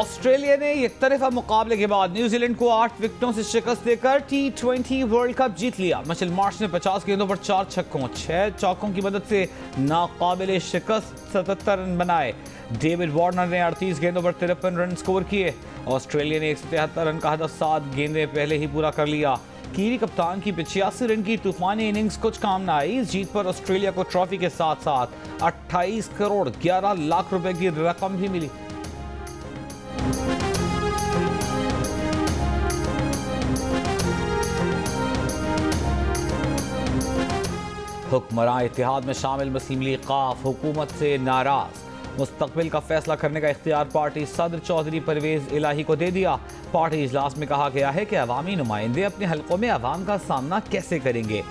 Australia ने एक तरफा मुकाबले के बाद न्यूजीलैंड को 8 विकेटों से शिकस्त देकर T20 वर्ल्ड कप जीत लिया। मिचेल मार्श ने 50 गेंदों पर 4 छक्कों 6 चौकों की मदद से नाकाबिले शिकस्त 77 रन बनाए। डेविड वार्नर ने 38 गेंदों पर 53 रन स्कोर किए। ऑस्ट्रेलिया ने 173 रन का हदफ 7 गेंदें पहले ही पूरा कर लिया। कीवी कप्तान की 85 रन की तूफानी इनिंग्स कुछ काम न आई। इस जीत पर ऑस्ट्रेलिया को ट्रॉफी के साथ साथ 28 करोड़ 11 लाख रुपए की रकम भी मिली। हुक्मरान इत्तेहाद में शामिल मुस्लिम लीग काफ हुकूमत से नाराज। मुस्तकबिल का फैसला करने का इख्तियार पार्टी सदर चौधरी परवेज इलाही को दे दिया। पार्टी इजलास में कहा गया है कि अवामी नुमाइंदे अपने हलकों में अवाम का सामना कैसे करेंगे।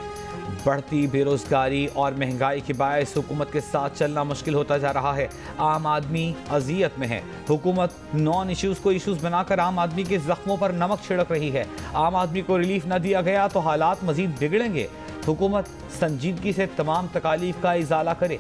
बढ़ती बेरोजगारी और महंगाई के बायस हुकूमत के साथ चलना मुश्किल होता जा रहा है। आम आदमी अजियत में है। हुकूमत नॉन इश्यूज को इश्यूज बनाकर आम आदमी के जख्मों पर नमक छिड़क रही है। आम आदमी को रिलीफ न दिया गया तो हालात मजीद बिगड़ेंगे। हुकूमत संजीदगी से तमाम तकालीफ का इजाला करे।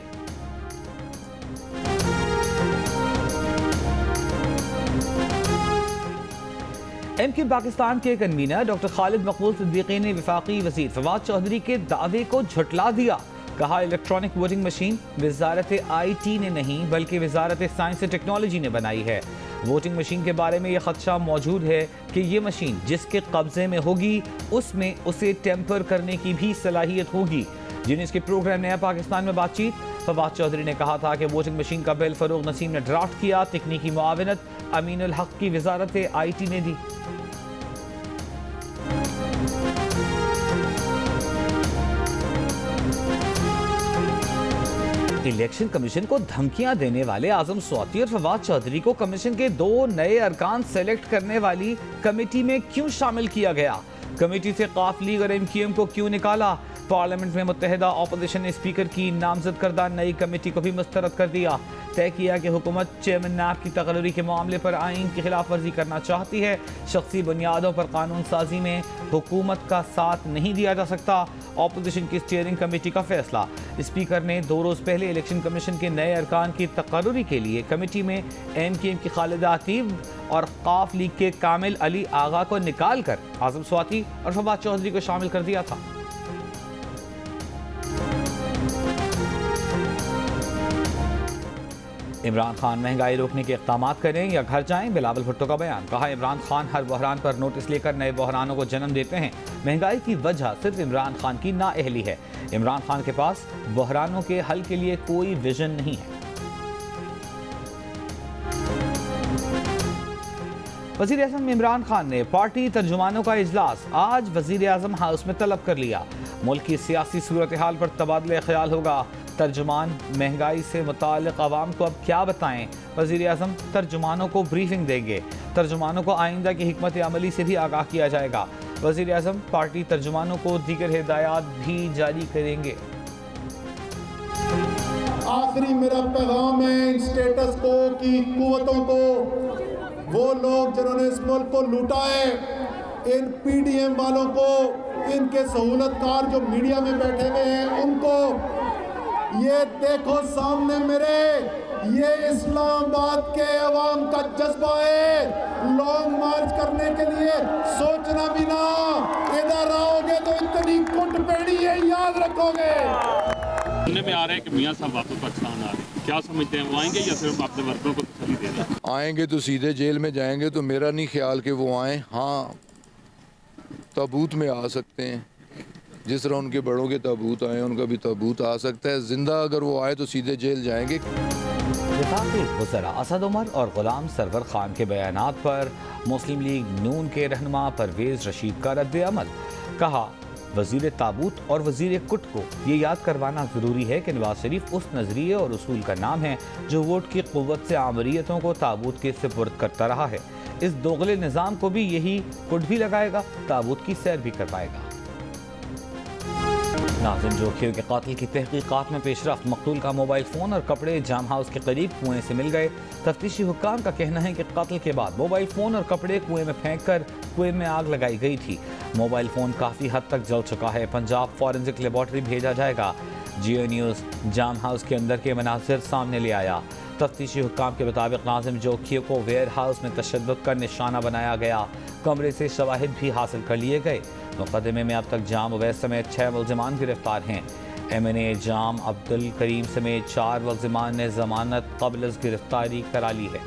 एमक्यू पाकिस्तान के कन्वीनर डॉक्टर खालिद मकबूल सिद्दीकी ने वफाकी वज़ीर फवाद चौधरी के दावे को झुटला दिया। कहा, electronic voting machine Wazarat IT ने नहीं बल्कि वजारत साइंस और टेक्नोलॉजी ने बनाई है। वोटिंग मशीन के बारे में यह खदशा मौजूद है कि ये मशीन जिसके कब्जे में होगी उसमें उसे टेम्पर करने की भी सलाहियत होगी। यूनिस के प्रोग्राम नया पाकिस्तान में बातचीत। फवाद चौधरी ने कहा था कि वोटिंग मशीन का बिल फरूग नसीम ने ड्राफ्ट किया। तकनीकी मुआवनत अमीनुल हक की वजारत IT ने दी। इलेक्शन कमीशन को धमकियां देने वाले आजम स्वाति और फवाद चौधरी को कमीशन के 2 नए अरकान सेलेक्ट करने वाली कमेटी में क्यों शामिल किया गया? कमेटी से काफ लीग और MQM को क्यों निकाला? पार्लियामेंट में मुत्तहिदा अपोजिशन ने स्पीकर की नामजद करदा नई कमेटी को भी मुस्तरद कर दिया। तय किया कि हुकूमत चेयरमैन नैब की तकर्री के मामले पर आइन की खिलाफ वर्जी करना चाहती है। शख्सी बुनियादों पर कानून साजी में हुकूमत का साथ नहीं दिया जा सकता। अपोजिशन की स्टीयरिंग कमेटी का फैसला। स्पीकर ने 2 रोज़ पहले इलेक्शन कमीशन के नए अरकान की तकर्री के लिए कमेटी में MQM की खालिदा अतीब और काफ लीग के कामिल अली आगा को निकाल कर आजम स्वाति और फवाद चौधरी को शामिल कर दिया था। इमरान खान महंगाई रोकने के इक़दाम करें या घर जाएं, बिलावल भुट्टो का बयान। कहा, इमरान खान हर बहरान पर नोटिस लेकर नए बहरानों को जन्म देते हैं। महंगाई की वजह सिर्फ इमरान खान की नाअहली है। इमरान खान के पास बहरानों के हल के लिए कोई विजन नहीं है। वज़ीर आज़म इमरान खान ने पार्टी तर्जुमानों का इजलास आज वज़ीर आज़म हाउस में तलब कर लिया। मुल्क की सियासी सूरत हाल पर तबादला ख्याल होगा। तर्जुमान महंगाई से मुताल्लिक़ अवाम को अब क्या बताएं? वज़ीर आज़म तर्जुमानों को ब्रीफिंग देंगे। तर्जुमानों को आइंदा की हिकमत अमली से भी आगाह किया जाएगा। वज़ीर आज़म पार्टी तर्जुमानों को दीगर हिदायत भी जारी करेंगे। आखिरी मेरा पैगाम है इन स्टेटस को की कुव्वतों को, वो लोग जिन्होंने इस मुल्क को लूटा है, इन PDM वालों को, इनके सहूलतकार जो मीडिया में बैठे हुए हैं उनको, ये देखो सामने मेरे, ये इस्लामाबाद के अवाम का जज्बा है। लॉन्ग मार्च करने के लिए सोचना भी ना, इधर आओगे तो इतनी कुट पेड़ी है, याद रखोगे। सुनने में आ रहा है कि मियां साहब वापस पाकिस्तान आ रहे हैं, क्या समझते हैं, वो आएंगे या सिर्फ अपने वर्गों को तसल्ली दे रहे हैं? आएंगे तो सीधे जेल में जाएंगे, तो मेरा नहीं ख्याल कि वो आए। हाँ, ताबूत में आ सकते हैं, जिस तरह उनके बड़ों के ताबूत आए उनका भी ताबूत आ सकता है। जिंदा अगर वो आए तो सीधे जेल जाएंगे। वफाकी वज़रा असद उमर और गुलाम सरवर खान के बयानात पर मुस्लिम लीग नून के रहनुमा परवेज रशीद का रद्द अमल। कहा, वज़ीर ताबूत और वज़ीर कुट को ये याद करवाना ज़रूरी है कि नवाज शरीफ उस नज़रिए और उसूल का नाम है जो वोट की क़ुव्वत से आमरीयतों को ताबूत के सुपुर्द करता रहा है। इस दोगले निज़ाम को भी यही कुट भी लगाएगा, ताबूत की सैर भी करवाएगा। नाज़िम जोखियों के कातिल की तहकीकात में पेशरफ्त। मकतूल का मोबाइल फ़ोन और कपड़े जाम हाउस के करीब कुएं से मिल गए। तफ्तीशी हुक्काम का कहना है कि कत्ल के बाद मोबाइल फ़ोन और कपड़े कुएं में फेंक कर कुएं में आग लगाई गई थी। मोबाइल फ़ोन काफ़ी हद तक जल चुका है। पंजाब फॉरेंसिक लेबॉर्ट्री भेजा जाएगा। जियो न्यूज़ जाम हाउस के अंदर के मनासिर सामने ले आया। तफ्तीशी हुक्काम के मुताबिक नाजिम जोखियों को वेयर हाउस में तशद्दुद का निशाना बनाया गया। कमरे से शवाहिद भी हासिल कर लिए गए। मुकदमे में अब तक जाम उवैस समेत 6 मुल्ज़िमान गिरफ्तार हैं। MNA जाम अब्दुल करीम समेत 4 मुल्ज़िमान ने जमानत क़ब्ल अज़ गिरफ्तारी करा ली है।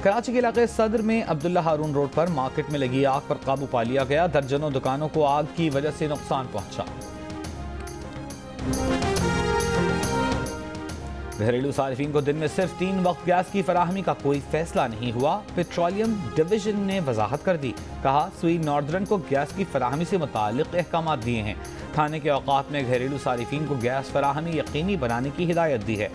कराची के इलाके सदर में अब्दुल्ला हारून रोड पर मार्केट में लगी आग पर काबू पा लिया गया। दर्जनों दुकानों को आग की वजह से नुकसान पहुंचा। घरेलू सारिफीन को दिन में सिर्फ 3 वक्त गैस की फराहमी का कोई फैसला नहीं हुआ। पेट्रोलियम डिवीजन ने वजाहत कर दी। कहा स्वीट नॉर्दर्न को गैस की फराहमी से मुताल्लिक अहकाम दिए हैं। खाने के औकात में घरेलू सारिफीन को गैस फराहमी यकीनी बनाने की हिदायत दी है।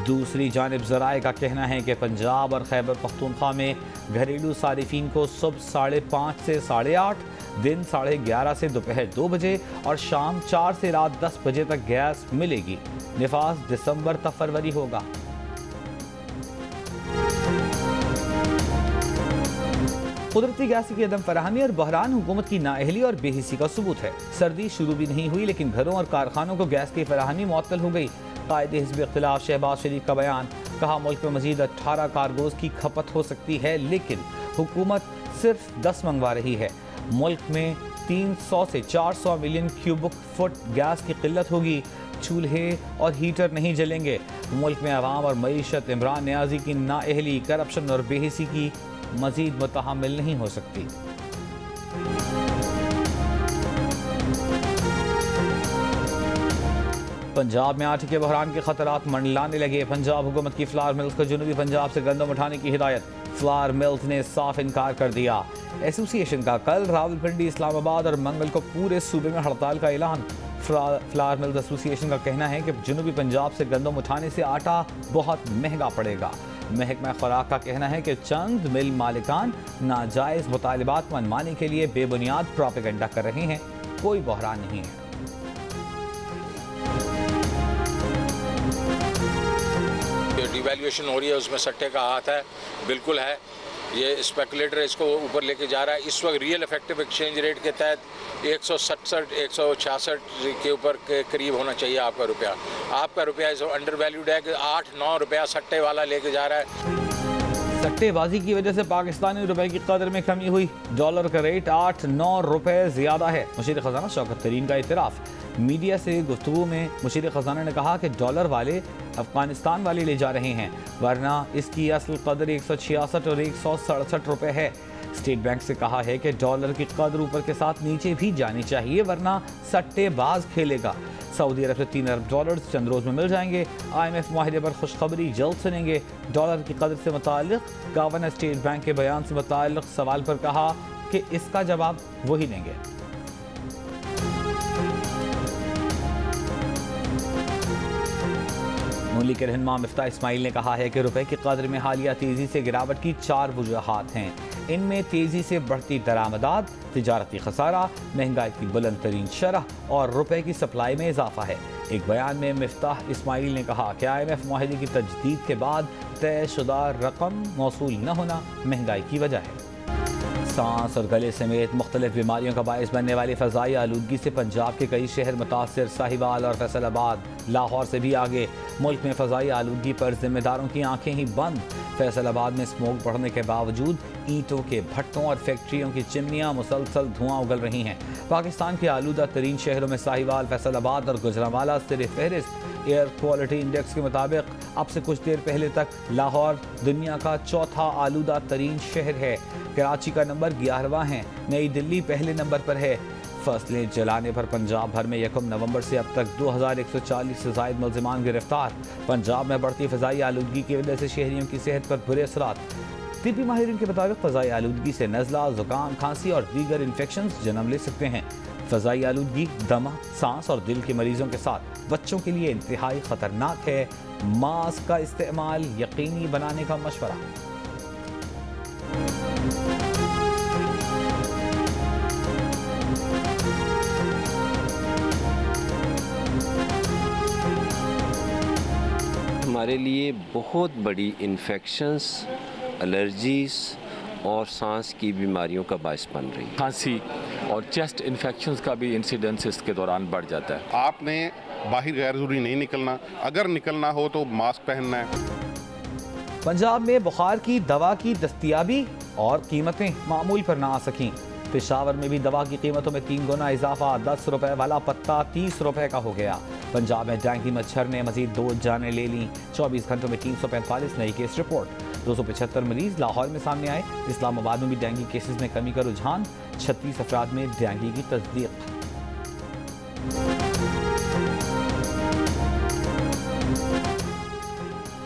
दूसरी जानिब ज़राए का कहना है कि पंजाब और खैबर पख्तूनख्वा में घरेलू सारिफीन को सुबह 5:30 से 8:30, दिन 11:30 से दोपहर 2 बजे और शाम 4 से रात 10 बजे तक गैस मिलेगी। निफाज दिसंबर तक फरवरी होगा। कुदरती गैस की अदम फराहमी और बहरान हुकूमत की नाअहली और बेहिसी का सबूत है। सर्दी शुरू भी नहीं हुई लेकिन घरों और कारखानों को गैस की फराहमी मुअत्तल हो गई। कायदे हिज़्ब इख्तिलाफ शहबाज शरीफ का बयान। कहा मुल्क में मजीद 18 कार्गोज की खपत हो सकती है लेकिन हुकूमत सिर्फ 10 मंगवा रही है। मुल्क में 300 से 400 मिलियन क्यूबिक फुट गैस की किल्लत होगी। चूल्हे और हीटर नहीं जलेंगे। मुल्क में आवाम और मईशत इमरान नियाजी की नाअहली, करप्शन और बेहिसी की मजीद मुतहम्मिल नहीं हो सकती। पंजाब में आटे के बहरान के खतरात मंडलाने लगे। पंजाब हुकूमत की फ्लावर मिल्स को जनूबी पंजाब से गंदम उठाने की हिदायत। फ्लावर मिल्स ने साफ इनकार कर दिया। एसोसिएशन का कल रावलपिंडी, इस्लामाबाद और मंगल को पूरे सूबे में हड़ताल का ऐलान। फ्लावर मिल्स एसोसिएशन का कहना है कि जनूबी पंजाब से गंदम उठाने से आटा बहुत महंगा पड़ेगा। महकमा खुराक का कहना है कि चंद मिल मालिकान नाजायज़ मुतालिबात मनमाने के लिए बेबुनियाद प्रोपेगेंडा कर रहे हैं। कोई बहरान नहीं है। डिवैल्यूएशन हो रही है उसमें सट्टे का हाथ है, बिल्कुल है। ये स्पेकुलेटर इसको ऊपर लेके जा रहा है। इस वक्त रियल इफेक्टिव एक्सचेंज रेट के तहत 167-166 के ऊपर के करीब होना चाहिए आपका रुपया। आपका रुपया इस अंडर वैल्यूड है कि 8-9 रुपया सट्टे वाला लेके जा रहा है। सट्टेबाजी की वजह से पाकिस्तानी रुपए की कदर में कमी हुई। डॉलर का रेट 8-9 रुपए ज्यादा है। मुशीर खजाना शौकत तरीन का इतराफ़। मीडिया से गुफ्तगू में मुशीर खजाना ने कहा कि डॉलर वाले अफगानिस्तान वाले ले जा रहे हैं, वरना इसकी असल कदर 166 और 167 रुपए है। स्टेट बैंक से कहा है कि डॉलर की कदर ऊपर के साथ नीचे भी जानी चाहिए, वरना सट्टेबाज खेलेगा। सऊदी अरब से 3 अरब डॉलर चंद रोज में मिल जाएंगे। IMF मुआहदे पर खुशखबरी जल्द सुनेंगे। डॉलर की कदर से मुताल्लिक गवर्नर स्टेट बैंक के बयान से मुताल्लिक सवाल पर कहा कि इसका जवाब वही देंगे। नूली के रहनुमा मिफ्ता इस्माइल ने कहा है कि रुपए की कदर में हालिया तेजी से गिरावट की 4 वजूहात हैं। इनमें तेजी से बढ़ती दरामदात, तिजारती खसारा, महंगाई की बुलंद तरीन शरह और रुपए की सप्लाई में इजाफा है। एक बयान में मिफ्ता इस्माइल ने कहा कि IMF मुआहदे की तजदीद के बाद तयशुदा रकम मौसूल न होना महंगाई की वजह है। सांस और गले समेत मुख्तलिफ बीमारियों का बायस बनने वाली फ़ज़ाई आलूदगी से पंजाब के कई शहर मुतासर। साहिवाल और फैसलाबाद लाहौर से भी आगे। मुल्क में फ़ज़ाई आलूदगी पर जिम्मेदारों की आंखें ही बंद। फैसलाबाद में स्मोक बढ़ने के बावजूद ईंटों के भट्टों और फैक्ट्रियों की चिमनियाँ मुसलसल धुआं उगल रही हैं। पाकिस्तान के आलूदा तरीन शहरों में साहिवाल, फैसलाबाद और गुजरांवाला सिर फहरिस्त। एयर क्वालिटी इंडेक्स के मुताबिक अब से कुछ देर पहले तक लाहौर दुनिया का चौथा आलूदा तरीन शहर है। कराची का नंबर 11वां है। नई दिल्ली पहले नंबर पर है। फसलें जलाने पर पंजाब भर में 1 नवंबर से अब तक 2140 से ज़ायद मुल्ज़िमान गिरफ्तार। पंजाब में बढ़ती फ़ज़ाई आलूदगी की वजह से शहरियों की सेहत पर बुरे असरात। तिब्बी माहिरीन के मुताबिक फ़ज़ाई आलूदगी से नज़ला, ज़ुकाम, खांसी और दीगर इन्फेक्शंस जन्म ले सकते हैं। फ़ज़ाई आलूदगी दमा, सांस और दिल के मरीजों के साथ बच्चों के लिए इंतहाई ख़तरनाक है। मास्क का इस्तेमाल यकीनी बनाने का मशवरा। हमारे लिए बहुत बड़ी इन्फेक्शंस, एलर्जीज़ और सांस की बीमारियों का बायस बन रही है। खांसी और चेस्ट इन्फेक्शंस का भी इंसिडेंस इसके दौरान बढ़ जाता है। आपने बाहर गैर ज़रूरी नहीं निकलना, अगर निकलना हो तो मास्क पहनना है। पंजाब में बुखार की दवा की दस्तयाबी और कीमतें मामूल पर ना आ सकीं। पेशावर में भी दवा की कीमतों में 3 गुना इजाफा, 10 रुपए वाला पत्ता 30 रुपए का हो गया। पंजाब में डेंगू मच्छर ने मजीद 2 जानें ले लीं। 24 घंटों में 345 नए केस रिपोर्ट। 275 मरीज लाहौर में सामने आए। इस्लामाबाद में भी डेंगू केसेस में कमी का रुझान। 36 अफराद में डेंगू की तस्दीक।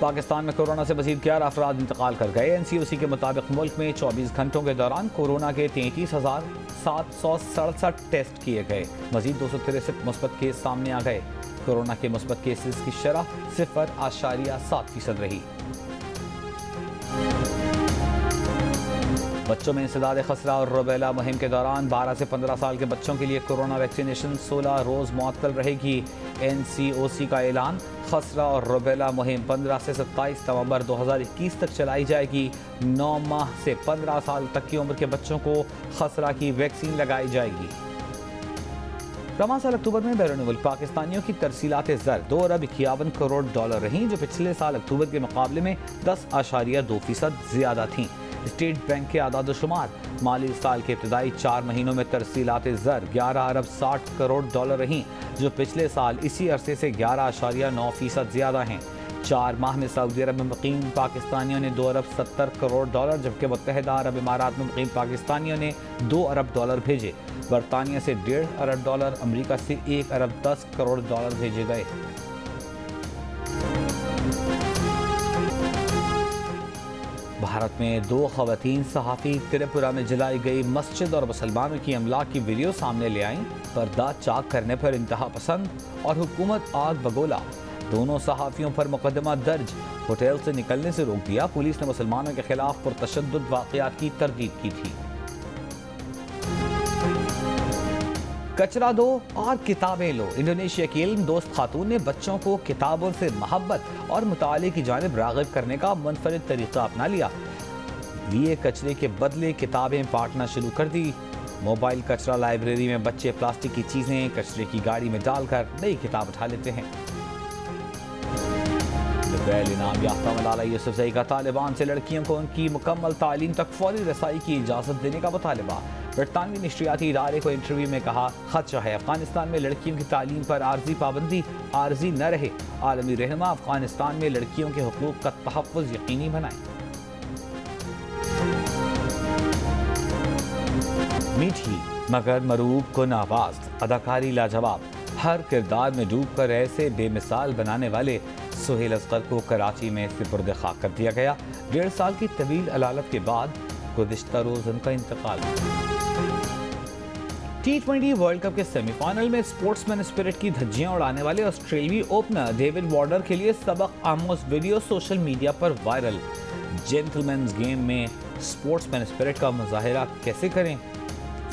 पाकिस्तान में कोरोना से मजीद 11 अफराद इंतकाल कर गए। NCOC के मुताबिक मुल्क में 24 घंटों के दौरान कोरोना के 33,767 टेस्ट किए गए। मजीद 263 मुस्बत केस सामने आ गए। कोरोना के मुस्बत केसेस की शरह 0.7% रही। बच्चों में इंसदाद खसरा और रुबेला मुहिम के दौरान 12 से 15 साल के बच्चों के लिए कोरोना वैक्सीनेशन 16 रोज़ मुअत्तल रहेगी। NCOC का ऐलान। खसरा और रुबेला मुहिम 15 से 27 नवंबर 2021 तक चलाई जाएगी। 9 माह से 15 साल तक की उम्र के बच्चों को खसरा की वैक्सीन लगाई जाएगी। रवां साल अक्टूबर में बैरून मुल्क पाकिस्तानियों की तरसीलात ज़र 2 अरब 51 करोड़ डॉलर रहीं, जो पिछले साल अक्टूबर के मुकाबले में 10.2% ज़्यादा थीं। स्टेट बैंक के आदाद शुमार माली साल के इब्तदाई 4 महीनों में तरसीलात ज़र 11 अरब 60 करोड़ डॉलर रहीं, जो पिछले साल इसी अरसे से 11.9% ज़्यादा हैं। 4 माह में सऊदी अरब में मुकीम पाकिस्तानियों ने 2 अरब 70 करोड़ डॉलर, जबकि मुत्तहिदा अरब इमारात में मुकीम पाकिस्तानियों ने 2 अरब डॉलर भेजे। बरतानिया से 1.5 अरब डॉलर, अमरीका से 1 अरब 10 करोड़ डॉलर भेजे गए। भारत में 2 ख़वातीन सहाफ़ी त्रिपुरा में जलाई गई मस्जिद और मुसलमानों की अमलाक की वीडियो सामने ले आईं। पर्दा चाक करने पर इंतहा पसंद और हुकूमत आग बगोला। दोनों सहाफ़ियों पर मुकदमा दर्ज। होटल से निकलने से रोक दिया। पुलिस ने मुसलमानों के खिलाफ पुरतशद्दुद वाक़यात की तरदीद की थी। कचरा दो और किताबें लो। इंडोनेशिया की इल्म दोस्त खातून ने बच्चों को किताबों से मोहब्बत और मुताले की जानिब राग़िब करने का मुनफरिद तरीक़ा अपना लिया। लिए कचरे के बदले किताबें बांटना शुरू कर दी। मोबाइल कचरा लाइब्रेरी में बच्चे प्लास्टिक की चीज़ें कचरे की गाड़ी में डालकर नई किताब उठा लेते हैं। इनाम याफ्ता मलाला यूसुफजई का तालिबान से लड़कियों को उनकी मुकम्मल तालीम तक फौरी रसाई की इजाज़त देने का मुतालबा। बरतानवी नशरियाती इदारे को इंटरव्यू में कहा, खदशा है अफगानिस्तान में लड़कियों की तालीम पर आर्जी पाबंदी आर्जी न रहे। आलमी रहनुमा अफगानिस्तान में लड़कियों के हुकूक का तहफ़्फ़ुज़ यकीनी बनाए। मीठी मगर मरूब कुन आवाज़, अदाकारी लाजवाब, हर किरदार में डूब कर ऐसे बेमिसाल बनाने वाले सुहेल असगर को कराची में सुपुर्द खाक कर दिया गया। 1.5 साल की तवील अलालत के बाद गुज़िश्ता रोज़ उनका इंतकाल। T20 वर्ल्ड कप के सेमीफाइनल में स्पोर्ट्समैन स्पिरिट की धज्जियां उड़ाने वाले ऑस्ट्रेलियाई ओपनर डेविड वार्नर के लिए सबक आमोज वीडियो सोशल मीडिया पर वायरल। जेंटलमैन्स गेम में स्पोर्ट्समैन स्पिरिट का मुजाहिरा कैसे करें?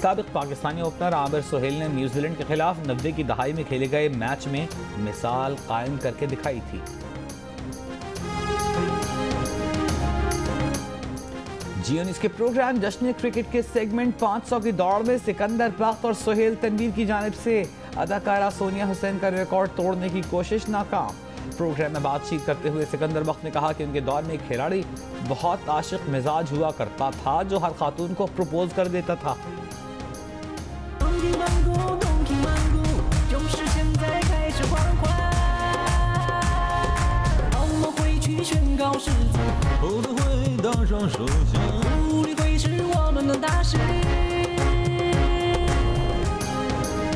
साबिक पाकिस्तानी ओपनर आमिर सुहेल ने न्यूजीलैंड के खिलाफ 90 की दहाई में खेले गए मैच में मिसाल कायम करके दिखाई थी। जियो न्यूज़ के प्रोग्राम जश्न क्रिकेट के सेगमेंट 500 की दौड़ में सिकंदर बख्त और सुहेल तनवीर की जानिब से अदाकारा सोनिया हुसैन का रिकॉर्ड तोड़ने की कोशिश नाकाम। प्रोग्राम में बातचीत करते हुए सिकंदर बख्त ने कहा कि उनके दौर में एक खिलाड़ी बहुत आशिक मिजाज हुआ करता था जो हर खातून को प्रपोज कर देता था।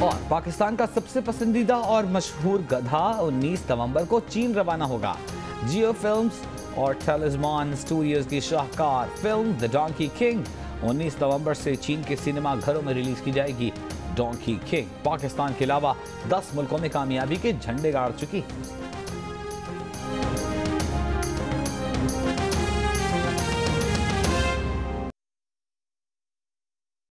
और पाकिस्तान का सबसे पसंदीदा और मशहूर गधा 19 नवंबर को चीन रवाना होगा। जियो फिल्म्स और टेलिस्मान स्टूडियोज की शाहकार फिल्म द डोंकी किंग 19 नवंबर से चीन के सिनेमा घरों में रिलीज की जाएगी। डोंकी किंग पाकिस्तान के अलावा 10 मुल्कों में कामयाबी के झंडे गाड़ चुकी।